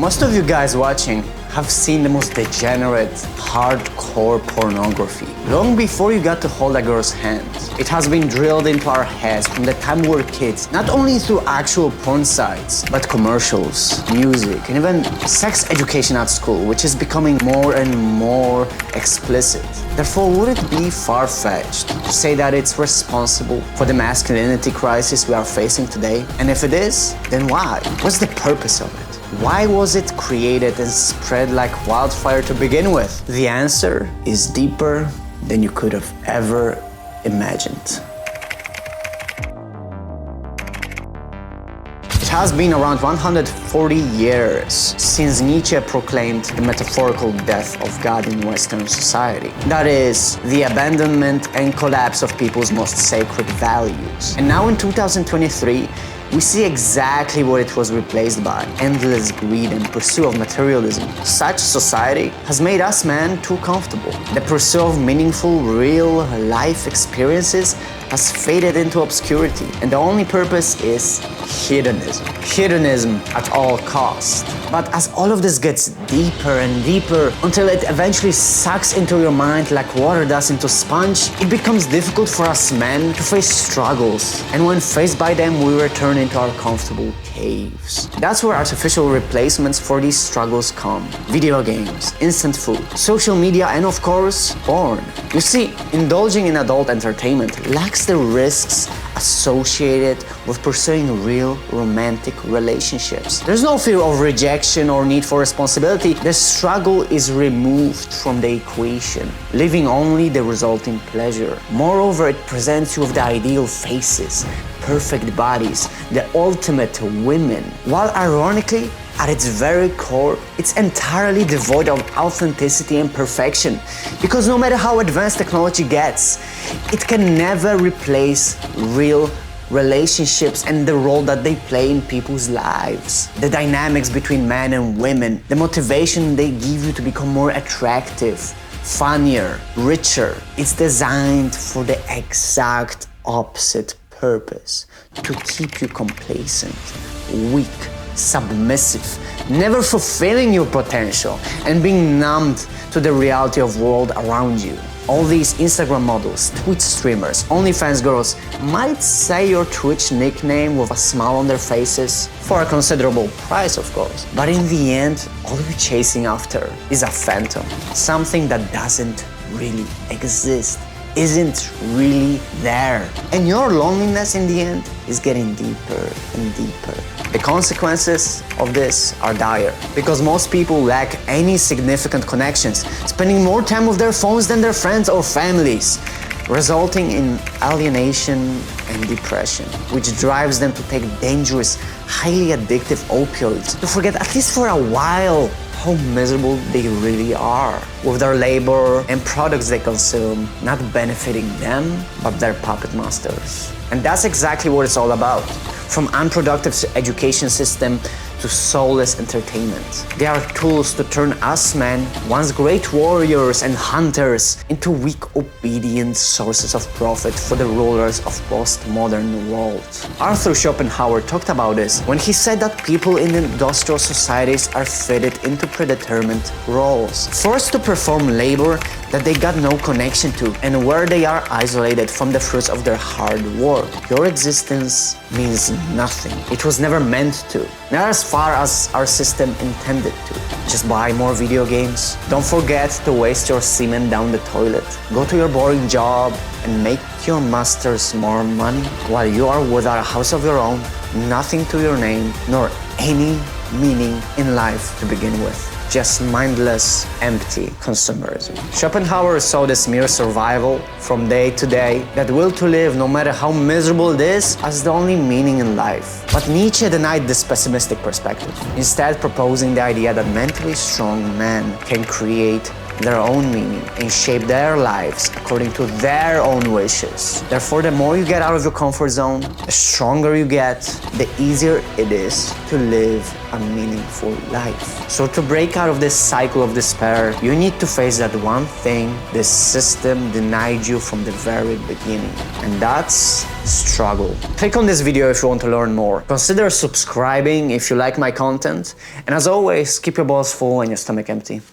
Most of you guys watching have seen the most degenerate, hardcore pornography. Long before you got to hold a girl's hand, it has been drilled into our heads from the time we were kids, not only through actual porn sites, but commercials, music, and even sex education at school, which is becoming more and more explicit. Therefore, would it be far-fetched to say that it's responsible for the masculinity crisis we are facing today? And if it is, then why? What's the purpose of it? Why was it created and spread like wildfire to begin with? The answer is deeper than you could have ever imagined. It has been around 140 years since Nietzsche proclaimed the metaphorical death of God in Western society. That is, the abandonment and collapse of people's most sacred values. And now in 2023, we see exactly what it was replaced by: endless greed and pursuit of materialism. Such society has made us men too comfortable. The pursuit of meaningful, real life experiences has faded into obscurity, and the only purpose is hedonism. Hedonism at all costs. But as all of this gets deeper and deeper until it eventually sucks into your mind like water does into sponge, it becomes difficult for us men to face struggles. And when faced by them, we return into our comfortable caves. That's where artificial replacements for these struggles come. Video games, instant food, social media, and of course, porn. You see, indulging in adult entertainment lacks the risks associated with pursuing real romantic relationships. There's no fear of rejection or need for responsibility. The struggle is removed from the equation, leaving only the resulting pleasure. Moreover, it presents you with the ideal faces, perfect bodies, the ultimate women, while ironically, at its very core, it's entirely devoid of authenticity and perfection, because no matter how advanced technology gets, it can never replace real relationships and the role that they play in people's lives. The dynamics between men and women, the motivation they give you to become more attractive, funnier, richer. It's designed for the exact opposite purpose: to keep you complacent, weak, submissive, never fulfilling your potential, and being numbed to the reality of the world around you. All these Instagram models, Twitch streamers, OnlyFans girls might say your Twitch nickname with a smile on their faces, for a considerable price of course. But in the end, all you're chasing after is a phantom, something that doesn't really exist, isn't really there. And your loneliness in the end is getting deeper and deeper. The consequences of this are dire, because most people lack any significant connections, spending more time with their phones than their friends or families, resulting in alienation and depression, which drives them to take dangerous, highly addictive opioids to forget, at least for a while, how miserable they really are, with their labor and products they consume not benefiting them, but their puppet masters. And that's exactly what it's all about. From unproductive education system to soulless entertainment. They are tools to turn us men, once great warriors and hunters, into weak, obedient sources of profit for the rulers of postmodern world. Arthur Schopenhauer talked about this when he said that people in industrial societies are fitted into predetermined roles, forced to perform labor that they got no connection to, and where they are isolated from the fruits of their hard work. Your existence means nothing. It was never meant to, not as far as our system intended to. Just buy more video games. Don't forget to waste your semen down the toilet. Go to your boring job and make your masters more money while you are without a house of your own, nothing to your name, nor any meaning in life to begin with. Just mindless, empty consumerism. Schopenhauer saw this mere survival from day to day, that will to live no matter how miserable it is, as the only meaning in life. But Nietzsche denied this pessimistic perspective, instead proposing the idea that mentally strong men can create their own meaning and shape their lives according to their own wishes. Therefore, the more you get out of your comfort zone, the stronger you get, the easier it is to live a meaningful life. So to break out of this cycle of despair, you need to face that one thing this system denied you from the very beginning, and that's struggle. Click on this video if you want to learn more. Consider subscribing if you like my content, and as always, keep your balls full and your stomach empty.